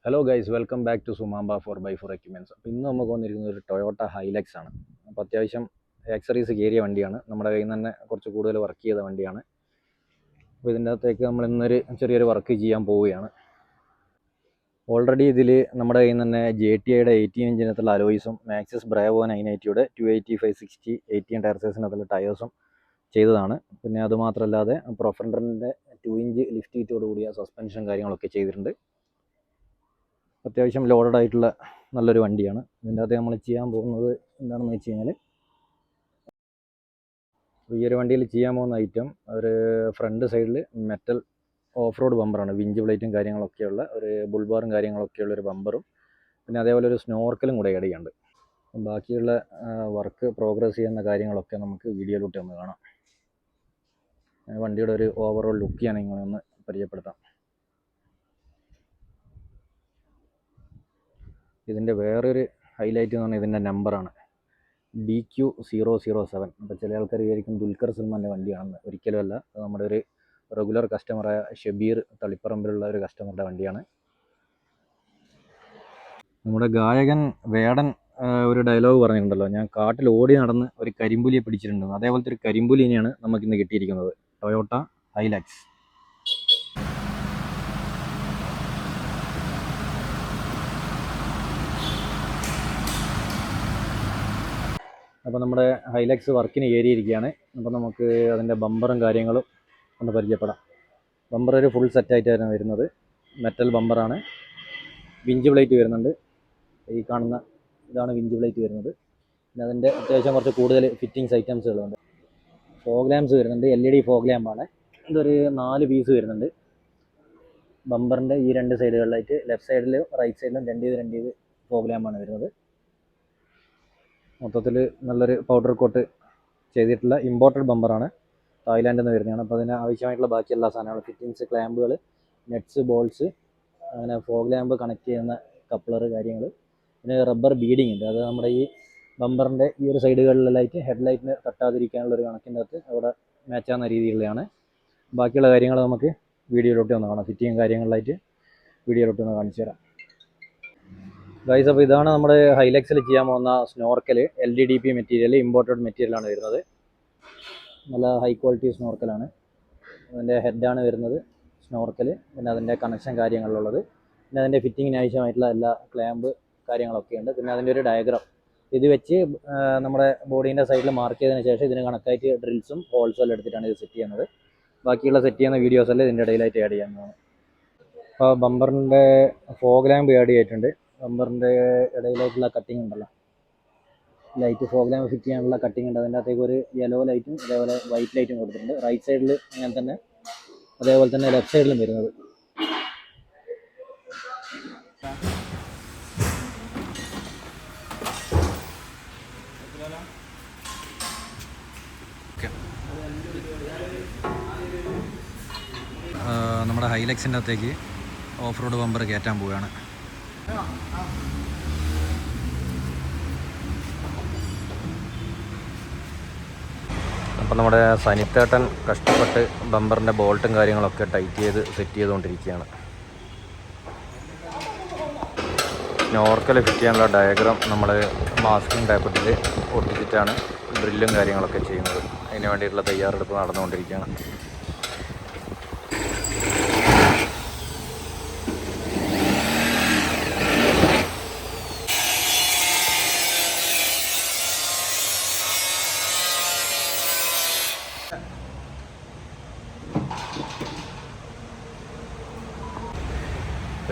Hello guys, welcome back to സുമാമ്പ 4x4 equipments. അപ്പോൾ ഇന്ന് നമുക്ക് വന്നിരിക്കുന്നത് ഒരു ടൊയോട്ട ഹൈലക്സ് ആണ്. അപ്പോൾ അത്യാവശ്യം ആക്സറീസ് കയറിയ വണ്ടിയാണ്. നമ്മുടെ കയ്യിൽ നിന്ന് തന്നെ കുറച്ച് കൂടുതൽ വർക്ക് ചെയ്ത വണ്ടിയാണ്. അപ്പോൾ ഇതിൻ്റെ അകത്തേക്ക് നമ്മൾ ഇന്നൊരു ചെറിയൊരു വർക്ക് ചെയ്യാൻ പോവുകയാണ്. ഓൾറെഡി ഇതിൽ നമ്മുടെ കയ്യിൽ നിന്ന് തന്നെ JTIയുടെ 18 ഇഞ്ചിനകത്തുള്ള അലോയ്സും മാക്സിസ് ബ്രാവോ 980യുടെ 285/60 18 ടയർ സൈസിനകത്തുള്ള ടയേഴ്സും ചെയ്തതാണ്. പിന്നെ അതുമാത്രമല്ലാതെ പ്രൊഫൻഡറിൻ്റെ 2 ഇഞ്ച് ലിഫ്റ്റ് ഹീറ്റോട് കൂടിയ സസ്പെൻഷൻ കാര്യങ്ങളൊക്കെ ചെയ്തിട്ടുണ്ട്. അത്യാവശ്യം ലോഡഡ് ആയിട്ടുള്ള നല്ലൊരു വണ്ടിയാണ്. ഇതിൻ്റെ അകത്ത് നമ്മൾ ചെയ്യാൻ പോകുന്നത് എന്താണെന്ന് വെച്ച് കഴിഞ്ഞാൽ, ഈ ഒരു വണ്ടിയിൽ ചെയ്യാൻ പോകുന്ന ഐറ്റം ഒരു ഫ്രണ്ട് സൈഡിൽ മെറ്റൽ ഓഫ് റോഡ് ബമ്പറാണ്. വിഞ്ച് പ്ലേറ്റും കാര്യങ്ങളൊക്കെയുള്ള ഒരു ബുൾബാറും കാര്യങ്ങളൊക്കെയുള്ള ഒരു ബമ്പറും പിന്നെ അതേപോലെ ഒരു സ്നോർക്കലും കൂടെ ആഡ് ചെയ്യാണ്ട്. ബാക്കിയുള്ള വർക്ക് പ്രോഗ്രസ് ചെയ്യുന്ന കാര്യങ്ങളൊക്കെ നമുക്ക് വീഡിയോയിലൂടെ ഒന്ന് കാണാം. വണ്ടിയുടെ ഒരു ഓവറോൾ ലുക്ക് ഞാൻ നിങ്ങളെ ഒന്ന് പരിചയപ്പെടുത്താം. ഇതിൻ്റെ വേറൊരു ഹൈലൈറ്റ് എന്ന് പറഞ്ഞാൽ ഇതിൻ്റെ നമ്പറാണ് DQ007. അപ്പോൾ ചില ആൾക്കാർ വിചാരിക്കും ദുൽഖർ സൽമാൻ്റെ വണ്ടിയാണെന്ന്. ഒരിക്കലുമല്ല, അത് നമ്മുടെ ഒരു റെഗുലർ കസ്റ്റമറായ ഷബീർ തളിപ്പറമ്പിലുള്ള ഒരു കസ്റ്റമറുടെ വണ്ടിയാണ്. നമ്മുടെ ഗായകൻ വേടൻ ഒരു ഡയലോഗ് പറഞ്ഞിട്ടുണ്ടല്ലോ, ഞാൻ കാട്ടിൽ ഓടി നടന്ന് ഒരു കരിമ്പുലിയെ പിടിച്ചിട്ടുണ്ടെന്ന്. അതേപോലത്തെ ഒരു കരിമ്പുലിനെയാണ് നമുക്കിന്ന് കിട്ടിയിരിക്കുന്നത്, ടൊയോട്ട ഹൈലക്സ്. അപ്പോൾ നമ്മുടെ ഹൈലക്സ് വർക്കിന് കയറിയിരിക്കുകയാണ്. അപ്പോൾ നമുക്ക് അതിൻ്റെ ബമ്പറും കാര്യങ്ങളും ഒന്ന് പരിചയപ്പെടാം. ബമ്പർ ഒരു ഫുൾ സെറ്റായിട്ടാണ് വരുന്നത്. മെറ്റൽ ബമ്പറാണ്. വിഞ്ച് പ്ലേറ്റ് വരുന്നുണ്ട്. ഈ കാണുന്ന ഇതാണ് വിഞ്ച് പ്ലേറ്റ് വരുന്നത്. പിന്നെ അതിൻ്റെ അത്യാവശ്യം കുറച്ച് കൂടുതൽ ഫിറ്റിങ്സ് ഐറ്റംസുകളുണ്ട്. ഫോഗ് ലാംപ്സ് വരുന്നുണ്ട്. LED ഫോഗ് ലാമ്പാണ്. ഇതൊരു 4 പീസ് വരുന്നുണ്ട്. ബമ്പറിൻ്റെ ഈ 2 സൈഡുകളിലായിട്ട്, ലെഫ്റ്റ് സൈഡിലും റൈറ്റ് സൈഡിലും 2 ഫോഗ് ലാമ്പാണ് വരുന്നത്. മൊത്തത്തിൽ നല്ലൊരു പൗഡർ കോട്ട് ചെയ്തിട്ടുള്ള ഇമ്പോർട്ടഡ് ബമ്പറാണ്. തായ്ലാൻഡിൽ നിന്ന് വരുന്നതാണ്. അപ്പോൾ അതിന് ആവശ്യമായിട്ടുള്ള ബാക്കി എല്ലാ സാധനങ്ങളും, ഫിറ്റിങ്സ്, ക്ലാമ്പുകൾ, നെറ്റ്സ്, ബോൾട്സ്, അങ്ങനെ ഫോഗ് ലാമ്പ് കണക്ട് ചെയ്യുന്ന കപ്ലർ കാര്യങ്ങൾ, പിന്നെ റബ്ബർ ബീഡിങ് ഉണ്ട്. അത് നമ്മുടെ ഈ ബമ്പറിൻ്റെ ഈ ഒരു സൈഡുകളിലായിട്ട് ഹെഡ്ലൈറ്റിന് തട്ടാതിരിക്കാനുള്ളൊരു കണക്കിൻ്റെ അകത്ത് അവിടെ മാച്ചാകുന്ന രീതിയിലുള്ളതാണ്. ബാക്കിയുള്ള കാര്യങ്ങൾ നമുക്ക് വീഡിയോയിലോട്ട് ഒന്ന് കാണാം. ഫിറ്റിങ് കാര്യങ്ങളിലായിട്ട് വീഡിയോയിലോട്ട് ഒന്ന് കാണിച്ചു തരാം ഗൈസ്. അപ്പോൾ ഇതാണ് നമ്മുടെ ഹൈലക്സിൽ ചെയ്യാൻ പോകുന്ന സ്നോർക്കൽ. LDDP മെറ്റീരിയൽ, ഇമ്പോർട്ടഡ് മെറ്റീരിയലാണ് വരുന്നത്. നല്ല ഹൈ ക്വാളിറ്റി സ്നോർക്കലാണ്. അതിൻ്റെ ഹെഡാണ് വരുന്നത് സ്നോർക്കൽ. പിന്നെ അതിൻ്റെ കണക്ഷൻ കാര്യങ്ങളിലുള്ളത്, പിന്നെ അതിൻ്റെ ഫിറ്റിങ്ങിന് ആവശ്യമായിട്ടുള്ള എല്ലാ ക്ലാമ്പ് കാര്യങ്ങളൊക്കെ ഉണ്ട്. പിന്നെ അതിൻ്റെ ഒരു ഡയഗ്രാം ഇത് വെച്ച് നമ്മുടെ ബോഡീൻ്റെ സൈഡിൽ മാർക്ക് ചെയ്തതിന് ശേഷം ഇതിന് കണക്കായിട്ട് ഡ്രിൽസും ഹോൾസും എല്ലാം എടുത്തിട്ടാണ് ഇത് സെറ്റ് ചെയ്യുന്നത്. ബാക്കിയുള്ള സെറ്റ് ചെയ്യുന്ന വീഡിയോസെല്ലാം ഇതിൻ്റെ ഇടയിലായിട്ട് ആഡ് ചെയ്യാവുന്നതാണ്. അപ്പോൾ ബമ്പറിൻ്റെ ഫോഗ് ലാമ്പ് ആഡ് ചെയ്തിട്ടുണ്ട്. ബമ്പറിൻ്റെ ഇടയിലായിട്ടുള്ള കട്ടിങ് ഉണ്ടല്ലോ, ലൈറ്റ് ഫോഗ് ലാമ്പ് ഫിറ്റ് ചെയ്യാനുള്ള കട്ടിങ് ഉണ്ട്. അതിൻ്റെ അകത്തേക്ക് ഒരു യെല്ലോ ലൈറ്റും അതേപോലെ വൈറ്റ് ലൈറ്റും കൊടുത്തിട്ടുണ്ട്. റൈറ്റ് സൈഡിൽ അങ്ങനെ തന്നെ, അതേപോലെ തന്നെ ലെഫ്റ്റ് സൈഡിലും വരുന്നത്. നമ്മുടെ ഹൈലക്സിൻ്റെ അകത്തേക്ക് ഓഫ് റോഡ് ബമ്പർ കയറ്റാൻ പോവുകയാണ്. അപ്പം നമ്മുടെ സനിത്തേട്ടൻ കഷ്ടപ്പെട്ട് ബമ്പറിൻ്റെ ബോൾട്ടും കാര്യങ്ങളൊക്കെ ടൈറ്റ് ചെയ്ത് സെറ്റ് ചെയ്തുകൊണ്ടിരിക്കുകയാണ്. സ്നോർക്കൽ ഫിറ്റ് ചെയ്യാനുള്ള ഡയഗ്രാം നമ്മൾ മാസ്കിംഗ് ടൈപ്പിൽ ഒട്ടിച്ചിട്ടാണ് ഡ്രില്ലും കാര്യങ്ങളൊക്കെ ചെയ്യുന്നത്. അതിന് വേണ്ടിയിട്ടുള്ള തയ്യാറെടുപ്പ് നടന്നുകൊണ്ടിരിക്കുകയാണ്.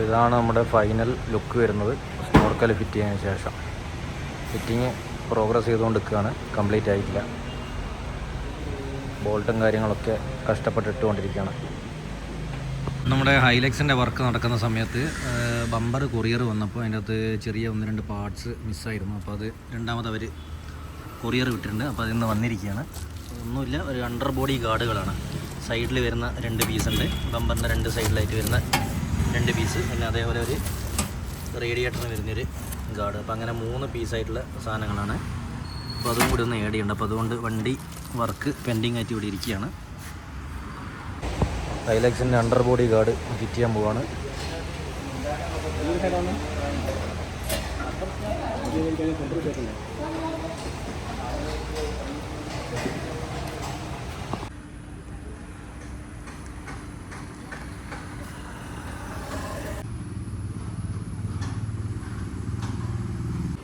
ഇതാണ് നമ്മുടെ ഫൈനൽ ലുക്ക് വരുന്നത് സ്നോർക്കൽ ഫിറ്റ് ചെയ്തതിന് ശേഷം. ഫിറ്റിങ് പ്രോഗ്രസ് ചെയ്തുകൊണ്ടിരിക്കുകയാണ്, കംപ്ലീറ്റ് ആയിട്ടില്ല. ബോൾട്ടും കാര്യങ്ങളൊക്കെ കഷ്ടപ്പെട്ടിട്ടുകൊണ്ടിരിക്കുകയാണ്. നമ്മുടെ ഹൈലക്സിൻ്റെ വർക്ക് നടക്കുന്ന സമയത്ത് ബമ്പർ കൊറിയർ വന്നപ്പോൾ അതിൻ്റെ അകത്ത് ചെറിയ 1-2 പാർട്സ് മിസ്സായിരുന്നു. അപ്പോൾ അത് രണ്ടാമത് അവർ കൊറിയർ വിട്ടിട്ടുണ്ട്. അപ്പോൾ അതിൽ നിന്ന് വന്നിരിക്കുകയാണ്. ഒന്നുമില്ല, ഒരു അണ്ടർ ബോഡി ഗാർഡുകളാണ്. സൈഡിൽ വരുന്ന 2 പീസുണ്ട്, ബമ്പറിൻ്റെ 2 സൈഡിലായിട്ട് വരുന്ന 2 പീസ്, പിന്നെ അതേപോലെ ഒരു റേഡിയേറ്ററിന് വരുന്നൊരു ഗാർഡ്. അപ്പോൾ അങ്ങനെ 3 പീസായിട്ടുള്ള സാധനങ്ങളാണ്. അപ്പോൾ അതും കൂടി ഒന്ന് ആഡ് ചെയ്യണ്ട. അപ്പോൾ അതുകൊണ്ട് വണ്ടി വർക്ക് പെൻഡിങ് ആയിട്ട് ഇവിടെ ഇരിക്കുകയാണ്. ഹൈലക്സിൻ്റെ അണ്ടർ ബോഡി ഗാർഡ് ഫിറ്റ് ചെയ്യാൻ പോവാണ്.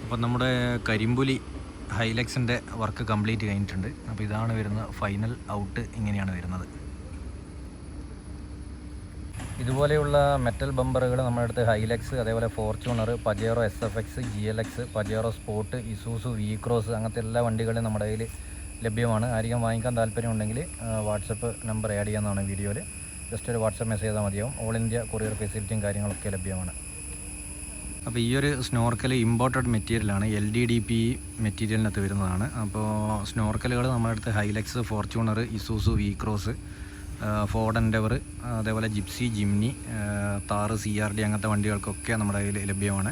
അപ്പം നമ്മുടെ കരിമ്പുലി ഹൈലക്സിൻ്റെ വർക്ക് കംപ്ലീറ്റ് കഴിഞ്ഞിട്ടുണ്ട്. അപ്പോൾ ഇതാണ് വരുന്ന ഫൈനൽ ഔട്ട്, ഇങ്ങനെയാണ് വരുന്നത്. ഇതുപോലെയുള്ള മെറ്റൽ ബമ്പറുകൾ നമ്മുടെ അടുത്ത് ഹൈലക്സ്, അതേപോലെ Fortuner, Pajero SFX, GLX, Pajero Sport, Isuzu V Cross അങ്ങനത്തെ എല്ലാ വണ്ടികളും നമ്മുടെ കയ്യിൽ ലഭ്യമാണ്. ആരെങ്കിലും വാങ്ങിക്കാൻ താല്പര്യമുണ്ടെങ്കിൽ വാട്സപ്പ് നമ്പർ ആഡ് ചെയ്യാവുന്നതാണ് വീഡിയോയിൽ. ജസ്റ്റ് ഒരു വാട്സപ്പ് മെസ്സേജ് ചെയ്താൽ മതിയാവും. ഓൾ ഇന്ത്യ കൊറിയർ ഫെസിലിറ്റിയും കാര്യങ്ങളൊക്കെ ലഭ്യമാണ്. അപ്പോൾ ഈ ഒരു സ്നോർക്കൽ ഇമ്പോർട്ടഡ് മെറ്റീരിയലാണ്, LDDP മെറ്റീരിയലിനകത്ത് വരുന്നതാണ്. അപ്പോൾ സ്നോർക്കലുകൾ നമ്മുടെ അടുത്ത് Hilux, Fortuner, Isuzu V Cross, Ford Endeavour, അതേപോലെ ജിപ്സി, ജിംനി, താർ, CRD അങ്ങനത്തെ വണ്ടികൾക്കൊക്കെ നമ്മുടെ കയ്യിൽ ലഭ്യമാണ്.